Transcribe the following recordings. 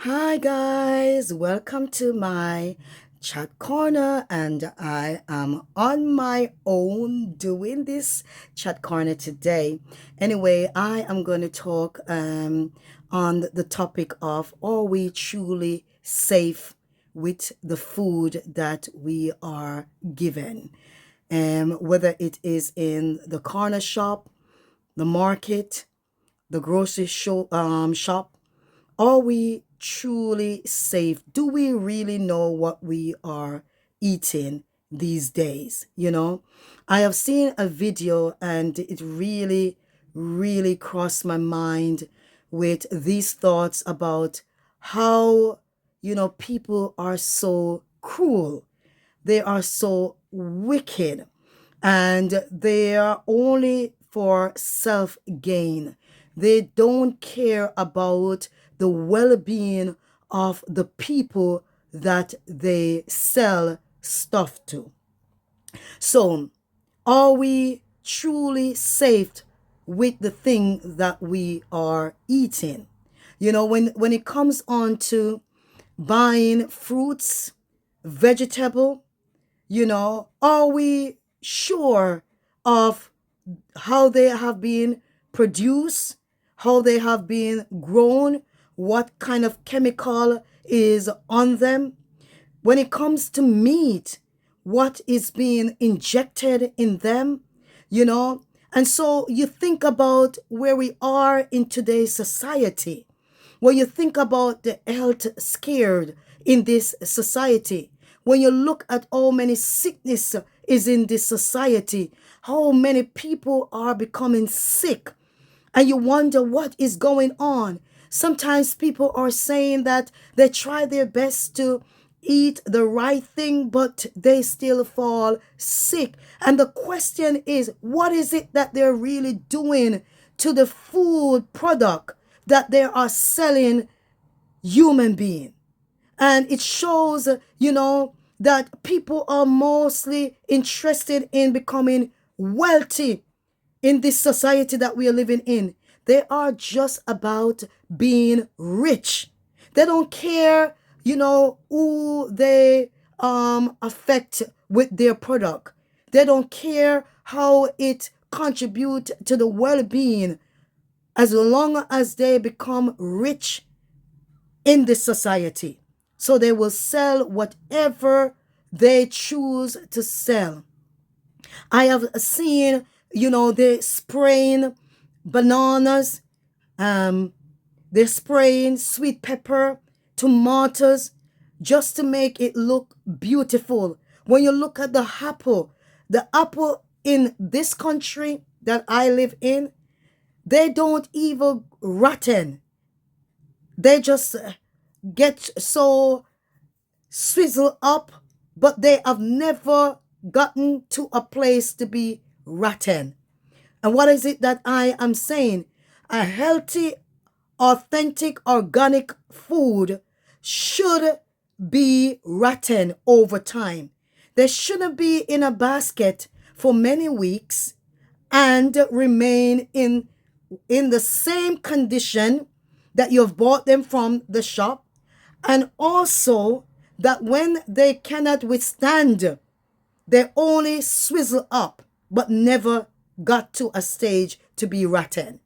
Hi guys, welcome to my chat corner, and I am on my own doing this chat corner today. Anyway, I am going to talk on the topic of, are we truly safe with the food that we are given? Whether it is in the corner shop, the market, the shop, are we truly safe? Do we really know what we are eating these days? I have seen a video and it really, really crossed my mind with these thoughts about how, people are so cruel. They are so wicked, and they are only for self gain. They don't care about the well being of the people that they sell stuff to. So, are we truly safe with the thing that we are eating? When it comes on to buying fruits, vegetable, are we sure of how they have been produced, how they have been grown, what kind of chemical is on them? When it comes to meat, what is being injected in them, you know? And so you think about where we are in today's society, when you think about the health scared in this society, when you look at how many sickness is in this society, how many people are becoming sick, and you wonder what is going on. Sometimes people are saying that they try their best to eat the right thing, but they still fall sick. And the question is, what is it that they're really doing to the food product that they are selling human being? And it shows, that people are mostly interested in becoming wealthy in this society that we are living in. They are just about being rich. They don't care, who they affect with their product. They don't care how it contribute to the well-being, as long as they become rich in this society. So they will sell whatever they choose to sell. I have seen, they spraying bananas, um, they're spraying sweet pepper, tomatoes, just to make it look beautiful. When you look at the apple in this country that I live in, they don't even rotten. They just get so swizzle up, but they have never gotten to a place to be rotten. And what is it that I am saying? A healthy, authentic, organic food should be rotten over time. They shouldn't be in a basket for many weeks and remain in the same condition that you've bought them from the shop, and also that when they cannot withstand, they only swizzle up but never got to a stage to be rotten.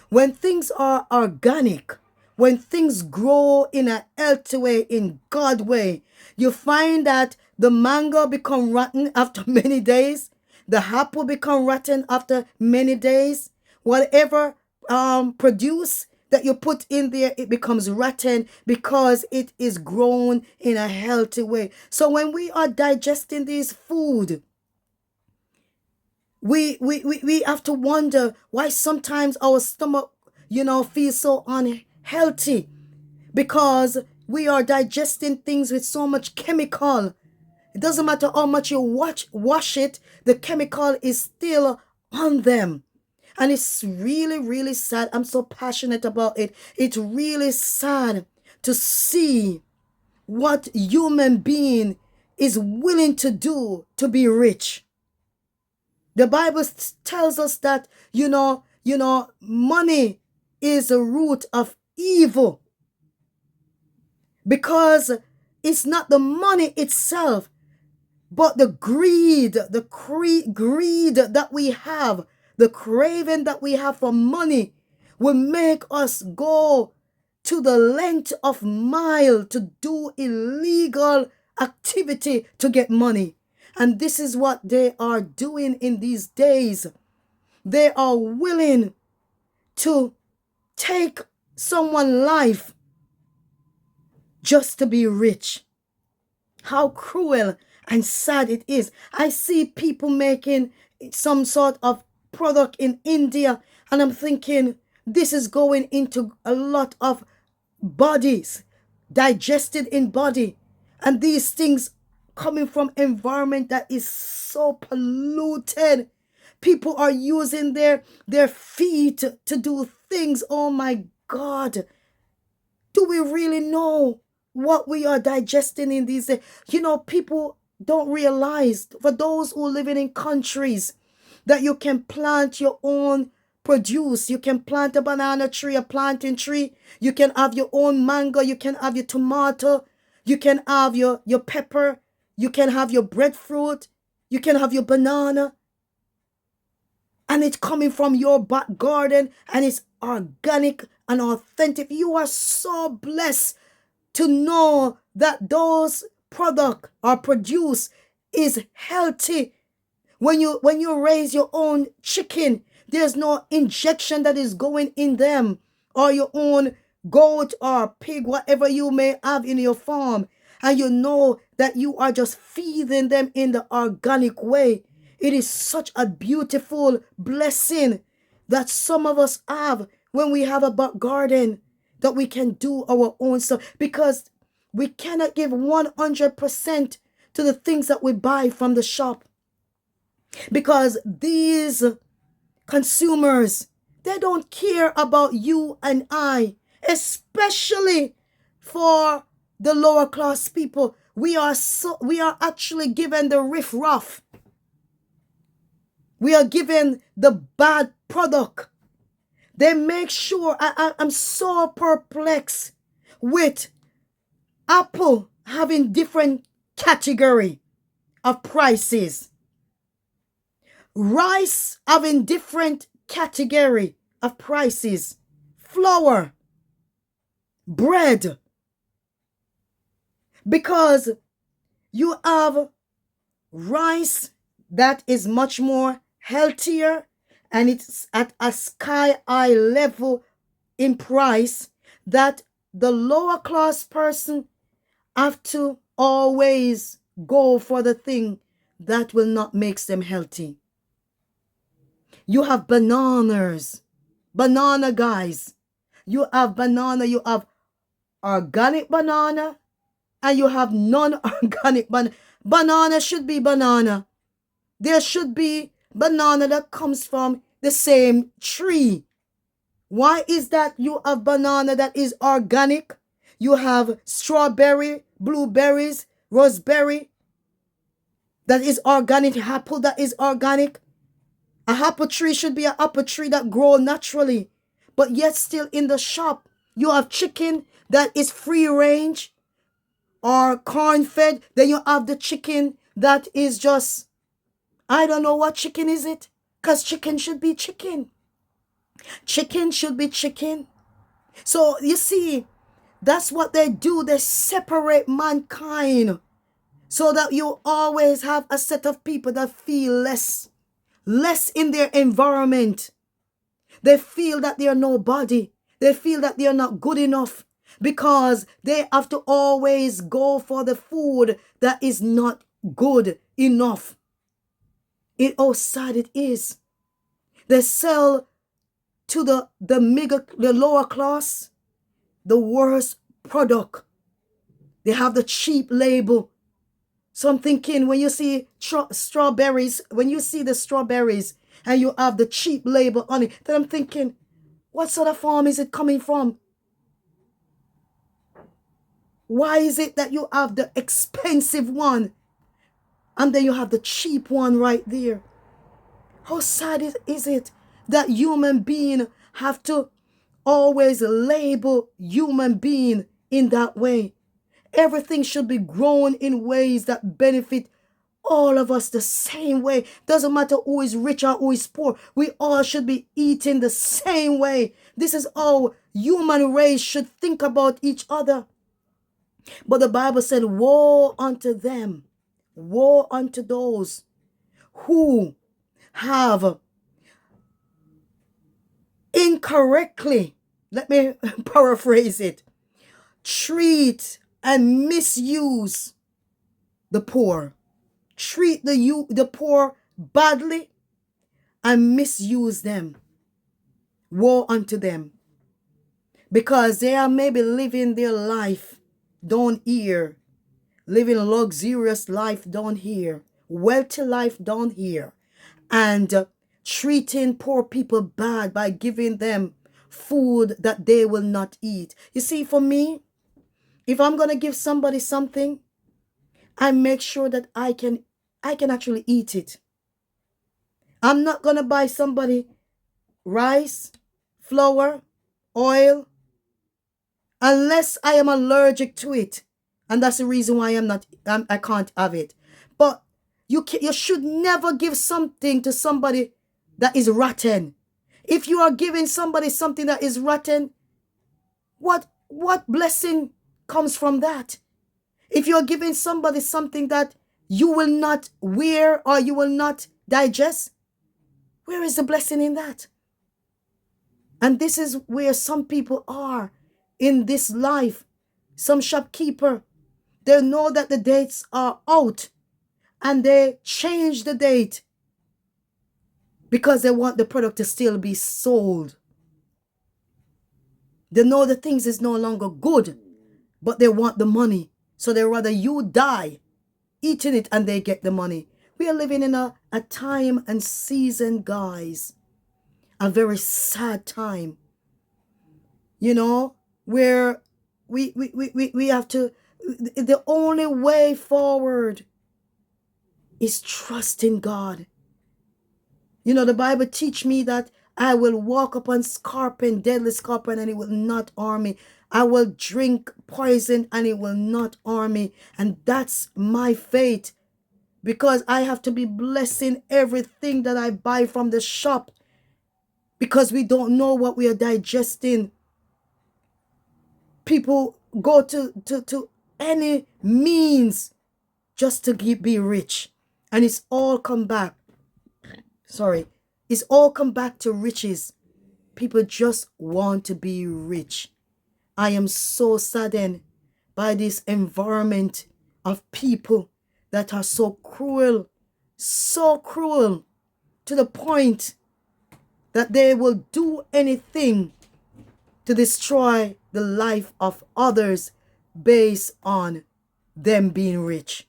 When things are organic, when things grow in a healthy way, in God way, you find that the mango become rotten after many days, the apple become rotten after many days, whatever produce that you put in there, it becomes rotten because it is grown in a healthy way. So when we are digesting this food, we have to wonder why sometimes our stomach, feels so unhealthy, because we are digesting things with so much chemical. It doesn't matter how much you wash it, the chemical is still on them. And it's really, really sad. I'm so passionate about it. It's really sad to see what human being is willing to do to be rich. The Bible tells us that, money is a root of evil. because it's not the money itself, but the greed, greed that we have, the craving that we have for money will make us go to the length of mile to do illegal activity to get money. And this is what they are doing in these days. They are willing to take someone's life just to be rich. How cruel and sad it is. I see people making some sort of product in India, and I'm thinking this is going into a lot of bodies, digested in body, and these things coming from environment that is so polluted. People are using their feet to do things. Oh my God. Do we really know what we are digesting in these days? People don't realize, for those who live in countries, that you can plant your own produce. You can plant a banana tree, a plantain tree. You can have your own mango. You can have your tomato. You can have your pepper. You can have your breadfruit. You can have your banana. And it's coming from your back garden, and it's organic and authentic. You are so blessed to know that those product or produce is healthy. When you raise your own chicken, there's no injection that is going in them, or your own goat or pig, whatever you may have in your farm, and you know that you are just feeding them in the organic way. It is such a beautiful blessing that some of us have when we have a back garden, that we can do our own stuff, because we cannot give 100% to the things that we buy from the shop, because these consumers, they don't care about you and I, especially for the lower class people. We are actually given the riff-raff. We are given the bad product. They make sure, I'm so perplexed with Apple having different category of prices. Rice having different category of prices. Flour. Bread. Because you have rice that is much more healthier, and it's at a sky high level in price, that the lower class person have to always go for the thing that will not make them healthy. You have bananas, banana guys. You have banana, you have organic banana, and you have non-organic banana. Banana should be banana. There should be banana that comes from the same tree. Why is that you have banana that is organic? You have strawberry, blueberries, raspberry that is organic, apple that is organic. A apple tree should be an apple tree that grows naturally. But yet still in the shop, you have chicken that is free range or corn fed. Then you have the chicken that is just, I don't know what chicken is it. Because chicken should be chicken. Chicken should be chicken. So you see, that's what they do. They separate mankind so that you always have a set of people that feel less in their environment. They feel that they are nobody. They feel that they are not good enough, because they have to always go for the food that is not good enough. How sad it is. They sell to the lower class the worst product. They have the cheap label. So I'm thinking, when you see strawberries, when you see the strawberries and you have the cheap label on it, then I'm thinking, what sort of farm is it coming from? Why is it that you have the expensive one and then you have the cheap one right there? How sad is it that human beings have to always label human being in that way? Everything should be grown in ways that benefit all of us the same way. Doesn't matter who is rich or who is poor. We all should be eating the same way. This is how human race should think about each other. But the Bible said, woe unto them, woe unto those who have incorrectly, let me paraphrase it, treat and misuse the poor. Treat the poor badly and misuse them. Woe unto them. Because they are maybe living their life down here, living a luxurious life down here, wealthy life down here, and treating poor people bad by giving them food that they will not eat. You see, for me, if I'm going to give somebody something, I make sure that I can actually eat it. I'm not going to buy somebody rice, flour, oil, unless I am allergic to it. And that's the reason why I can't have it. But you should never give something to somebody that is rotten. If you are giving somebody something that is rotten, what blessing comes from that? If you're giving somebody something that you will not wear or you will not digest, where is the blessing in that? And this is where some people are in this life. Some shopkeeper, they know that the dates are out and they change the date because they want the product to still be sold. They know the things is no longer good, but they want the money. So they rather you die eating it and they get the money. We are living in a time and season, guys, a very sad time, you know, where we have to, the only way forward is trusting God. You know, the Bible teach me that I will walk upon scorpion, deadly scorpion, and it will not harm me. I will drink poison and it will not harm me. And that's my fate, because I have to be blessing everything that I buy from the shop, because we don't know what we are digesting. People go to any means just to be rich. And it's all come back. It's all come back to riches. People just want to be rich. I am so saddened by this environment of people that are so cruel to the point that they will do anything to destroy the life of others based on them being rich.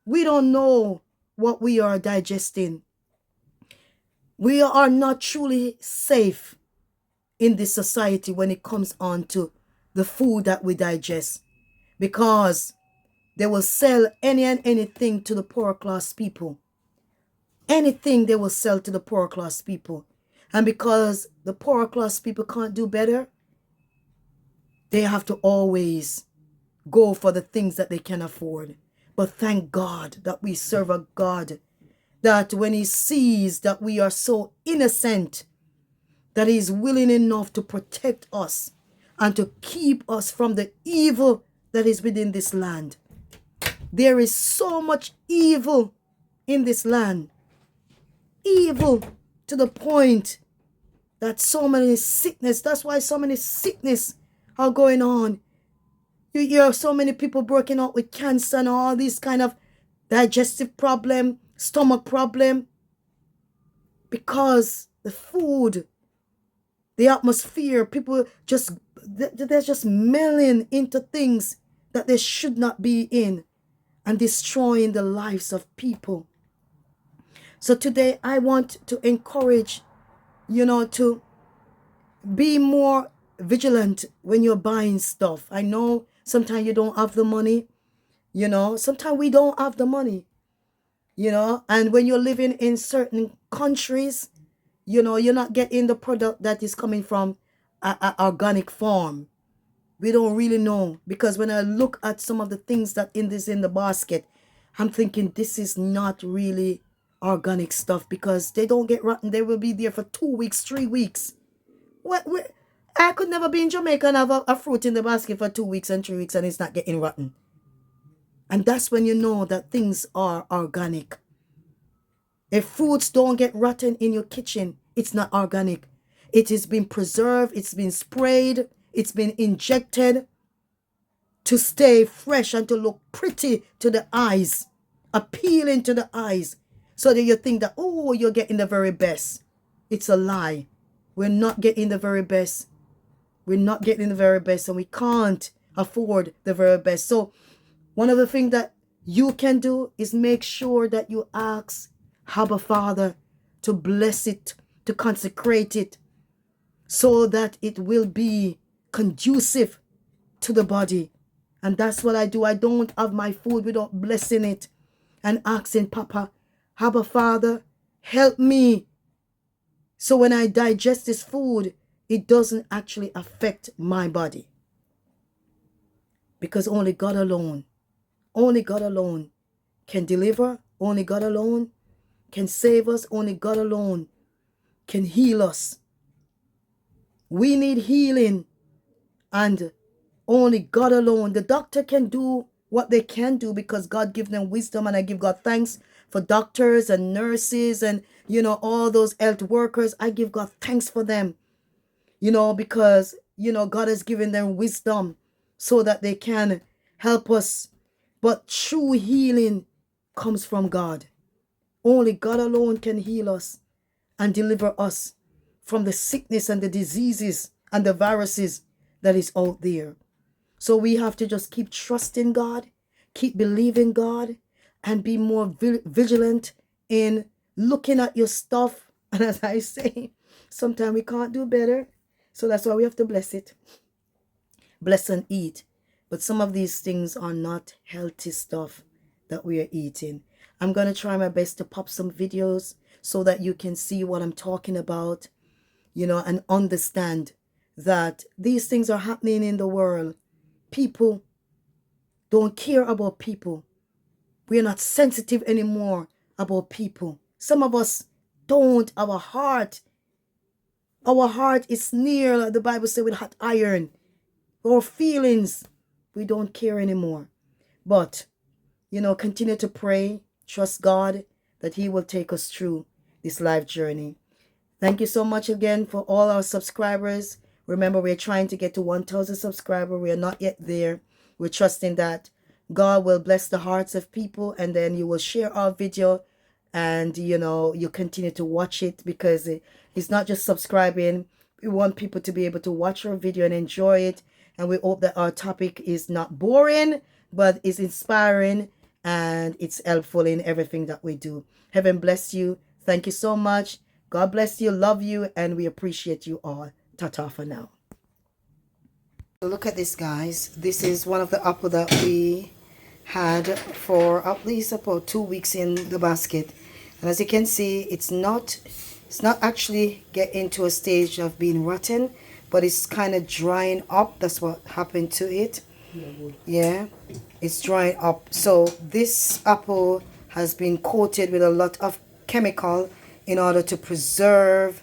We don't know what we are digesting. We are not truly safe in this society when it comes on to the food that we digest, because they will sell any and anything to the poor class people. Anything they will sell to the poor class people. And because the poor class people can't do better, they have to always go for the things that they can afford. But thank God that we serve a God that when he sees that we are so innocent, that he is willing enough to protect us and to keep us from the evil that is within this land. There is so much evil in this land. Evil to the point that so many sickness, that's why so many sickness are going on. You hear so many people breaking out with cancer and all these kind of digestive problem, stomach problem, because the food, the atmosphere, people just, they're just melting into things that they should not be in and destroying the lives of people. So today I want to encourage, to be more vigilant when you're buying stuff. I know sometimes you don't have the money, sometimes we don't have the money, and when you're living in certain countries, you're not getting the product that is coming from a organic farm. We don't really know, because when I look at some of the things that in the basket, I'm thinking this is not really organic stuff, because they don't get rotten. They will be there for 2 weeks, 3 weeks. What? I could never be in Jamaica and have a fruit in the basket for 2 weeks and 3 weeks and it's not getting rotten. And that's when you know that things are organic. If fruits don't get rotten in your kitchen, it's not organic. It has been preserved, it's been sprayed, it's been injected to stay fresh and to look pretty to the eyes, appealing to the eyes, so that you think that, oh, you're getting the very best. It's a lie. We're not getting the very best. We're not getting the very best, and we can't afford the very best. So one of the things that you can do is make sure that you ask Abba Father to bless it, to consecrate it, so that it will be conducive to the body. And that's what I do. I don't have my food without blessing it and asking Papa, Abba Father, help me. So when I digest this food, it doesn't actually affect my body. Because only God alone can deliver. Only God alone can save us. Only God alone can heal us. We need healing, and only God alone. The doctor can do what they can do because God gives them wisdom, and I give God thanks for doctors and nurses and, all those health workers. I give God thanks for them, because, God has given them wisdom so that they can help us. But true healing comes from God. Only God alone can heal us and deliver us from the sickness and the diseases and the viruses that is out there. So we have to just keep trusting God, keep believing God, and be more vigilant in looking at your stuff. And as I say, sometimes we can't do better. So that's why we have to bless it. Bless and eat. But some of these things are not healthy stuff that we are eating. I'm going to try my best to pop some videos so that you can see what I'm talking about, and understand that these things are happening in the world. People don't care about people. We are not sensitive anymore about people. Some of us don't. Our heart is near, like the Bible says, with hot iron. Our feelings, we don't care anymore. But, continue to pray, trust God that He will take us through this life journey. Thank you so much again for all our subscribers. Remember, we're trying to get to 1,000 subscribers. We are not yet there. We're trusting that God will bless the hearts of people, and then you will share our video, and you continue to watch it, because it's not just subscribing. We want people to be able to watch our video and enjoy it, and we hope that our topic is not boring, but is inspiring, and it's helpful in everything that we do. Heaven bless you. Thank you so much. God bless you, love you, and we appreciate you all. Ta-ta for now. Look at this, guys. This is one of the apple that we had for at least about 2 weeks in the basket. And as you can see, it's not actually getting to a stage of being rotten, but it's kind of drying up. That's what happened to it. Yeah, it's drying up. So this apple has been coated with a lot of chemical in order to preserve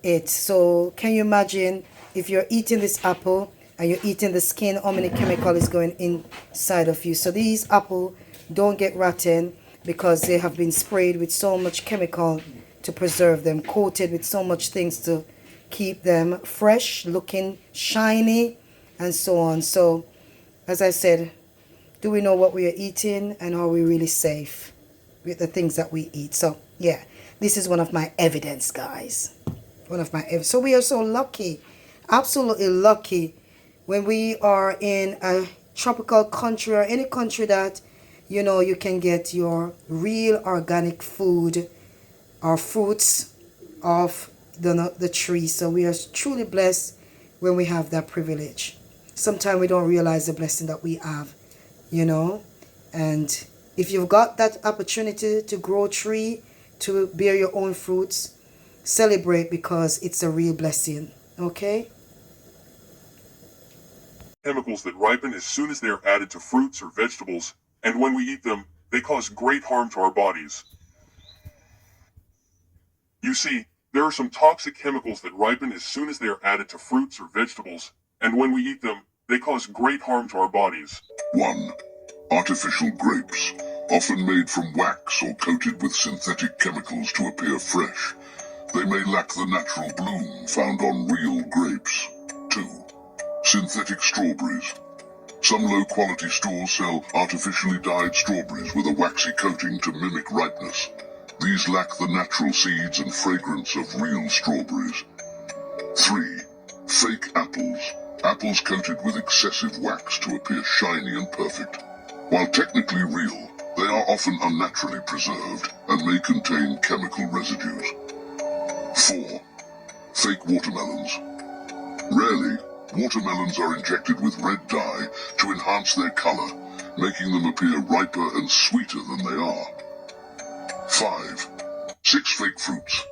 it. So can you imagine if you're eating this apple and you're eating the skin, how many chemical is going inside of you? So these apples don't get rotten because they have been sprayed with so much chemical to preserve them, coated with so much things to keep them fresh, looking shiny, and so on. So as I said, do we know what we are eating, and are we really safe with the things that we eat? So yeah, this is one of my evidence, guys. One of my evidence. So we are so lucky, absolutely lucky, when we are in a tropical country or any country that you can get your real organic food or fruits off the tree. So we are truly blessed when we have that privilege. Sometimes we don't realize the blessing that we have, and if you've got that opportunity to grow a tree, to bear your own fruits, celebrate, because it's a real blessing. Okay. chemicals that ripen as soon as they are added to fruits or vegetables, and when we eat them, they cause great harm to our bodies. You see, there are some toxic chemicals that ripen as soon as they are added to fruits or vegetables, and when we eat them, they cause great harm to our bodies. 1. Artificial grapes, often made from wax or coated with synthetic chemicals to appear fresh. They may lack the natural bloom found on real grapes. 2. Synthetic strawberries. Some low-quality stores sell artificially dyed strawberries with a waxy coating to mimic ripeness. These lack the natural seeds and fragrance of real strawberries. 3. Fake apples. Apples coated with excessive wax to appear shiny and perfect. While technically real, they are often unnaturally preserved and may contain chemical residues. 4. Fake watermelons. Rarely, watermelons are injected with red dye to enhance their color, making them appear riper and sweeter than they are. 5. 6 fake fruits.